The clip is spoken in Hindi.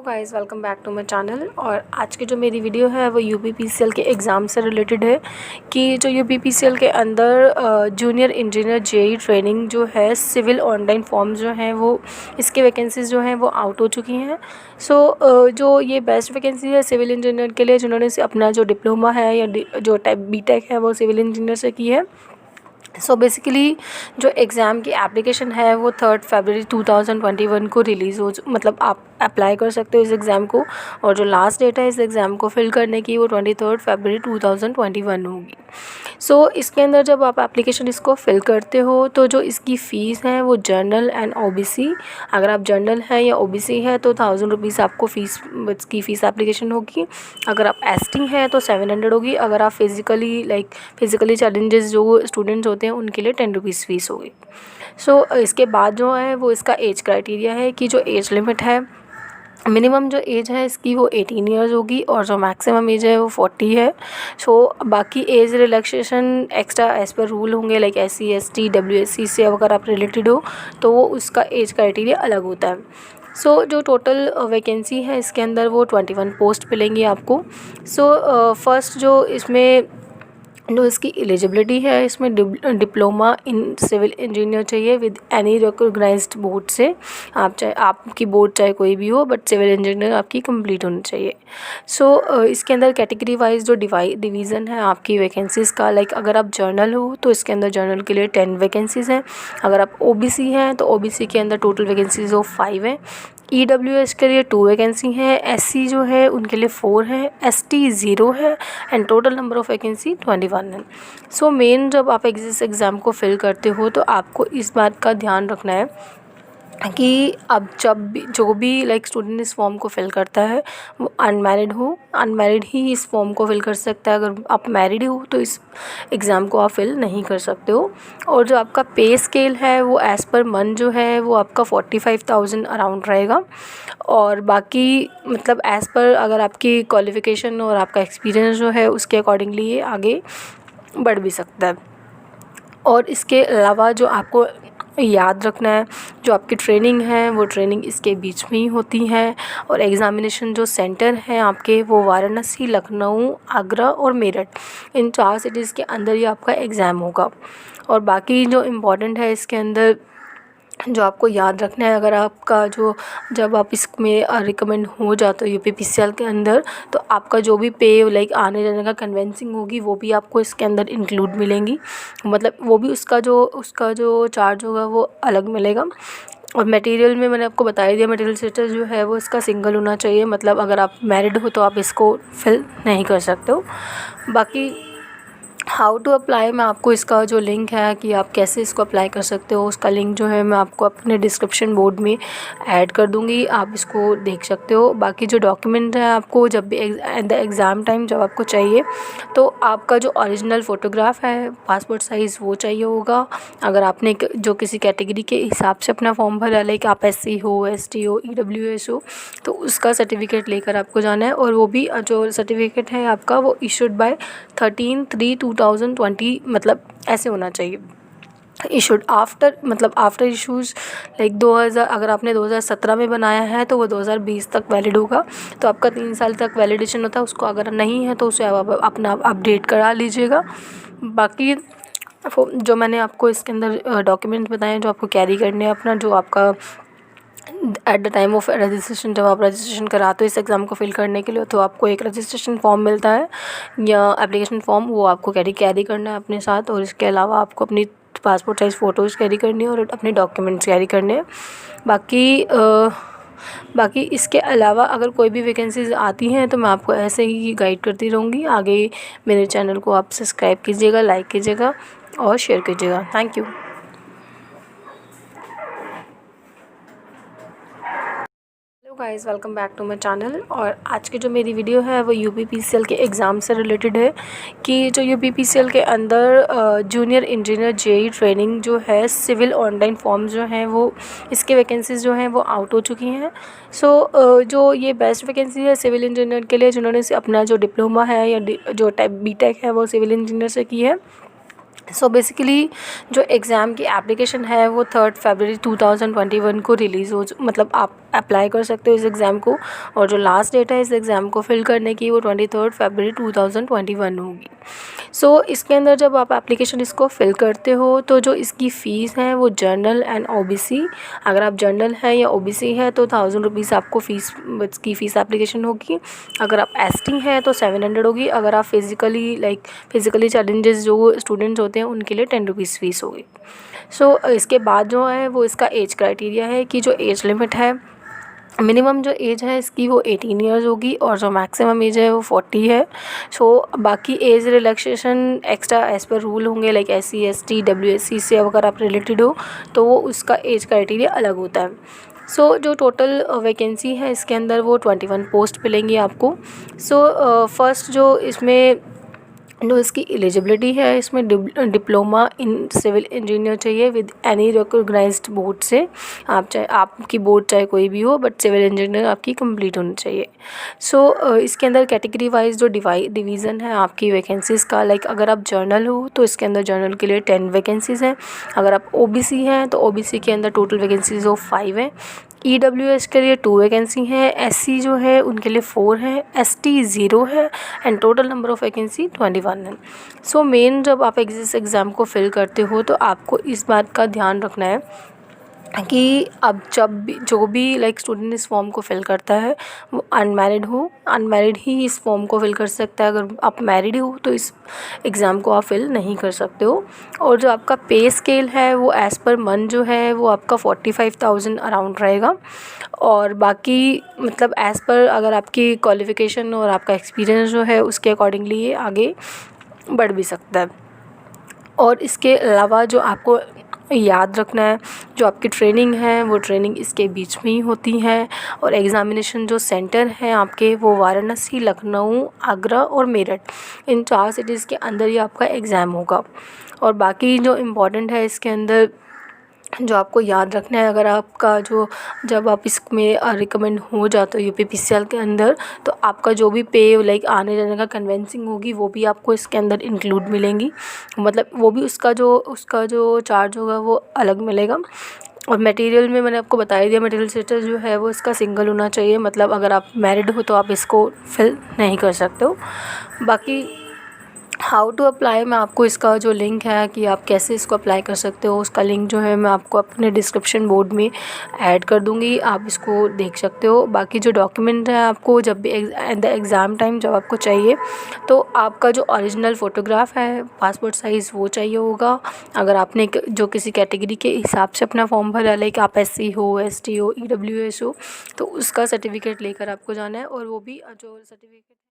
Guys, welcome back to my channel. और आज की जो मेरी वीडियो है वो यूपीपीसीएल के एग्ज़ाम से रिलेटेड है कि जो यूपीपीसीएल के अंदर जूनियर इंजीनियर जेई ट्रेनिंग जो है सिविल ऑनलाइन फॉर्म जो हैं वो इसके वैकेंसीज़ जो हैं वो आउट हो चुकी हैं। जो ये बेस्ट वैकेंसी है सिविल इंजीनियर के लिए जिन्होंने अपना जो डिप्लोमा है या जो टाइप बीटेक है वो सिविल इंजीनियर से की है। बेसिकली जो एग्ज़ाम की एप्लीकेशन है वो 3 फरवरी 2021 को रिलीज़ हो मतलब आप अप्लाई कर सकते हो इस एग्ज़ाम को। और जो लास्ट डेट है इस एग्ज़ाम को फिल करने की वो 23 फरवरी 2021 होगी। इसके अंदर जब आप एप्लीकेशन इसको फिल करते हो तो जो इसकी फ़ीस है वो जनरल एंड ओबीसी, अगर आप जनरल हैं या ओबीसी है तो 1000 रुपीज़ आपको फ़ीस एप्लीकेशन होगी। अगर आप एसटी हैं तो 700 होगी। अगर आप फिज़िकली चैलेंजेस जो स्टूडेंट्स होते हैं उनके लिए 10 रुपीज़ फ़ीस होगी। इसके बाद जो है वो इसका एज क्राइटेरिया है कि जो एज लिमिट है, मिनिमम जो एज है इसकी वो 18 ईयर्स होगी और जो मैक्सिमम एज है वो 40 है। बाकी age relaxation extra as per rule होंगे लाइक SC ST WSC से अगर आप रिलेटेड हो तो वो उसका एज क्राइटेरिया अलग होता है। जो टोटल वैकेंसी है इसके अंदर वो 21 पोस्ट मिलेंगी आपको। फर्स्ट जो इसमें जो इसकी एलिजिबिलिटी है इसमें डिप्लोमा इन सिविल इंजीनियर चाहिए विद एनी रिकॉग्नाइज्ड बोर्ड से। आप चाहे आपकी बोर्ड चाहे कोई भी हो बट सिविल इंजीनियर आपकी कंप्लीट होनी चाहिए। इसके अंदर कैटेगरी वाइज जो डिवीज़न है आपकी वैकेंसीज़ का, लाइक अगर आप जर्नल हो तो इसके अंदर जर्नल के लिए 10 वैकेंसीज़ हैं। अगर आप ओबीसी हैं तो ओबीसी के अंदर टोटल वैकेंसीज़ 5 हैं। EWS के लिए 2 वैकेंसी हैं। SC जो है उनके लिए 4 है। ST 0 है and total number of vacancy 21 है। मेन जब आप इस एग्ज़ाम को फिल करते हो तो आपको इस बात का ध्यान रखना है कि अब जो भी लाइक स्टूडेंट इस फॉर्म को फिल करता है वो अनमैरिड ही इस फॉर्म को फिल कर सकता है। अगर आप मैरिड हो तो इस एग्ज़ाम को आप फिल नहीं कर सकते हो। और जो आपका पे स्केल है वो एज़ पर मंथ जो है वो आपका 45,000 अराउंड रहेगा। और बाकी मतलब एज़ पर अगर आपकी क्वालिफ़िकेशन और आपका एक्सपीरियंस जो है उसके अकॉर्डिंगली ये आगे बढ़ भी सकता है। और इसके अलावा जो आपको याद रखना है, जो आपकी ट्रेनिंग है वो ट्रेनिंग इसके बीच में ही होती है। और एग्ज़ामिनेशन जो सेंटर हैं आपके वो वाराणसी, लखनऊ, आगरा और मेरठ, इन 4 सिटीज़ के अंदर ही आपका एग्ज़ाम होगा। और बाकी जो इम्पॉर्टेंट है इसके अंदर जो आपको याद रखना है, अगर आपका जब आप इसमें रिकमेंड हो जाते हो यूपीपीसीएल के अंदर तो आपका जो भी पे लाइक आने जाने का कन्वेंसिंग होगी वो भी आपको इसके अंदर इंक्लूड मिलेंगी। मतलब वो भी उसका जो चार्ज होगा वो अलग मिलेगा। और मटेरियल में मैंने आपको बता ही दिया, मटेरियल स्टेटस जो है वो इसका सिंगल होना चाहिए। मतलब अगर आप मैरिड हो तो आप इसको फिल नहीं कर सकते हो। बाकी हाउ टू अप्लाई मैं आपको इसका जो लिंक है कि आप कैसे इसको अप्लाई कर सकते हो उसका लिंक जो है मैं आपको अपने डिस्क्रिप्शन बोर्ड में ऐड कर दूँगी, आप इसको देख सकते हो। बाकी जो डॉक्यूमेंट है आपको जब भी एट द एग्ज़ाम टाइम जब आपको चाहिए तो आपका जो ओरिजिनल फ़ोटोग्राफ है पासपोर्ट साइज़ वो चाहिए होगा। अगर आपने जो किसी कैटेगरी के हिसाब से अपना फॉर्म भरा लाइक आप SC हो, ST हो, EWS हो तो उसका सर्टिफिकेट लेकर आपको जाना है। और वो भी जो सर्टिफिकेट है आपका वो इशूड बाय 13/3/2020 मतलब ऐसे होना चाहिए। इशूड आफ्टर इशूज़ लाइक 2000, अगर आपने 2017 में बनाया है तो वो 2020 तक वैलिड होगा। तो आपका 3 साल तक वैलिडेशन होता है उसको, अगर नहीं है तो उसे आप अपना अपडेट करा लीजिएगा। बाकी जो मैंने आपको इसके अंदर डॉक्यूमेंट बताए जो आपको कैरी करने हैं अपना, जो आपका at the time of registration जब आप रजिस्ट्रेशन कराते हो इस एग्ज़ाम को फिल करने के लिए तो आपको एक रजिस्ट्रेशन फॉर्म मिलता है या एप्लीकेशन फॉर्म, वो आपको कैरी करना है अपने साथ। और इसके अलावा आपको अपनी पासपोर्ट साइज़ फ़ोटोज़ कैरी करनी है और अपने डॉक्यूमेंट्स कैरी करने हैं। बाकी इसके अलावा अगर कोई भी वैकेंसीज़ आती हैं तो मैं आपको ऐसे ही गाइड करती रहूँगी। आगे मेरे चैनल को आप सब्सक्राइब कीजिएगा, लाइक कीजिएगा और शेयर कीजिएगा। Thank you. Guys, welcome back to my channel. और आज की जो मेरी वीडियो है वो यूपीपीसीएल के एग्ज़ाम से रिलेटेड है कि जो यूपीपीसीएल के अंदर जूनियर इंजीनियर जेई ट्रेनिंग जो है सिविल ऑनलाइन फॉर्म जो हैं वो इसके वैकेंसीज़ जो हैं वो आउट हो चुकी हैं। जो ये बेस्ट वैकेंसी है सिविल इंजीनियर के लिए जिन्होंने अपना जो डिप्लोमा है या जो टाइप बीटेक है वो सिविल इंजीनियर से की है। सो बेसिकली जो एग्ज़ाम की एप्लीकेशन है वो 3 फरवरी 2021 को रिलीज़ हो मतलब आप अप्लाई कर सकते हो इस एग्ज़ाम को, और जो लास्ट डेट है इस एग्ज़ाम को फिल करने की वो 23 फरवरी 2021 होगी। सो इसके अंदर जब आप एप्लीकेशन इसको फिल करते हो तो जो इसकी फ़ीस है वो जनरल एंड ओबीसी, अगर आप जनरल हैं या ओबीसी है तो 1000 रुपीज़ आपको फ़ीस एप्लीकेशन होगी। अगर आप एसटी हैं तो 700 होगी। अगर आप फिज़िकली चैलेंजेस जो स्टूडेंट्स होते हैं उनके लिए 10 रुपीज़ फ़ीस होगी। सो इसके बाद जो है वो इसका एज क्राइटेरिया है कि जो एज लिमिट है, मिनिमम जो एज है इसकी वो 18 ईयर्स होगी और जो मैक्सिमम एज है वो 40 है। सो बाकी age relaxation extra as per rule होंगे, लाइक SC ST WSC से अगर आप रिलेटेड हो तो वो उसका एज क्राइटेरिया अलग होता है। सो जो टोटल वैकेंसी है इसके अंदर वो 21 पोस्ट मिलेंगी आपको। सो फर्स्ट जो इसमें जो इसकी एलिजिबिलिटी है, इसमें डिप्लोमा इन सिविल इंजीनियर चाहिए विद एनी रिकॉग्नाइज्ड बोर्ड से। आप चाहे आपकी बोर्ड चाहे कोई भी हो, बट सिविल इंजीनियर आपकी कंप्लीट होनी चाहिए। सो इसके अंदर कैटेगरी वाइज जो डिवीज़न है आपकी वैकेंसीज़ का, लाइक अगर आप जर्नल हो तो इसके अंदर जर्नल के लिए 10 वैकेंसीज़ हैं। अगर आप OBC हैं तो OBC के अंदर टोटल वैकेंसीज़ वो 5 हैं। EWS के लिए 2 वैकेंसी हैं। SC जो है उनके लिए 4 हैं। ST 0 है and total number of vacancy 21 है। सो मेन जब आप इस एग्ज़ाम को फिल करते हो तो आपको इस बात का ध्यान रखना है कि अब जब भी जो भी लाइक स्टूडेंट इस फॉर्म को फिल करता है वो अनमैरिड ही इस फॉर्म को फिल कर सकता है। अगर आप मैरिड हो तो इस एग्ज़ाम को आप फिल नहीं कर सकते हो। और जो आपका पे स्केल है वो एज़ पर मंथ जो है वो आपका 45,000 अराउंड रहेगा। और बाकी मतलब एज़ पर अगर आपकी क्वालिफ़िकेशन और आपका एक्सपीरियंस जो है उसके अकॉर्डिंगली ये आगे बढ़ भी सकता है। और इसके अलावा जो आपको याद रखना है, जो आपकी ट्रेनिंग है वो ट्रेनिंग इसके बीच में ही होती है। और एग्ज़ामिनेशन जो सेंटर हैं आपके वो वाराणसी, लखनऊ, आगरा और मेरठ, इन 4 सिटीज़ के अंदर ही आपका एग्ज़ाम होगा। और बाकी जो इम्पोर्टेंट है इसके अंदर जो आपको याद रखना है, अगर आपका जो जब आप इसमें रिकमेंड हो जाते हो UPPCL के अंदर तो आपका जो भी पे लाइक आने जाने का कन्वेंसिंग होगी वो भी आपको इसके अंदर इंक्लूड मिलेंगी, मतलब वो भी उसका जो चार्ज होगा वो अलग मिलेगा। और मटेरियल में मैंने आपको बता ही दिया, मटेरियल स्टेटस जो है वो इसका सिंगल होना चाहिए, मतलब अगर आप मैरिड हो तो आप इसको फिल नहीं कर सकते हो। बाकी हाउ टू अप्लाई, मैं आपको इसका जो लिंक है कि आप कैसे इसको अप्लाई कर सकते हो उसका लिंक जो है मैं आपको अपने डिस्क्रिप्शन बोर्ड में ऐड कर दूँगी, आप इसको देख सकते हो। बाकी जो डॉक्यूमेंट है आपको जब भी एट द एग्ज़ाम टाइम जब आपको चाहिए तो आपका जो ओरिजिनल फ़ोटोग्राफ है पासपोर्ट साइज़ वो चाहिए होगा। अगर आपने जो किसी कैटेगरी के हिसाब से अपना फॉर्म भरा, लाइक आप SC हो, ST हो, EWS हो, तो उसका सर्टिफिकेट लेकर आपको जाना है। और वो भी जो सर्टिफिकेट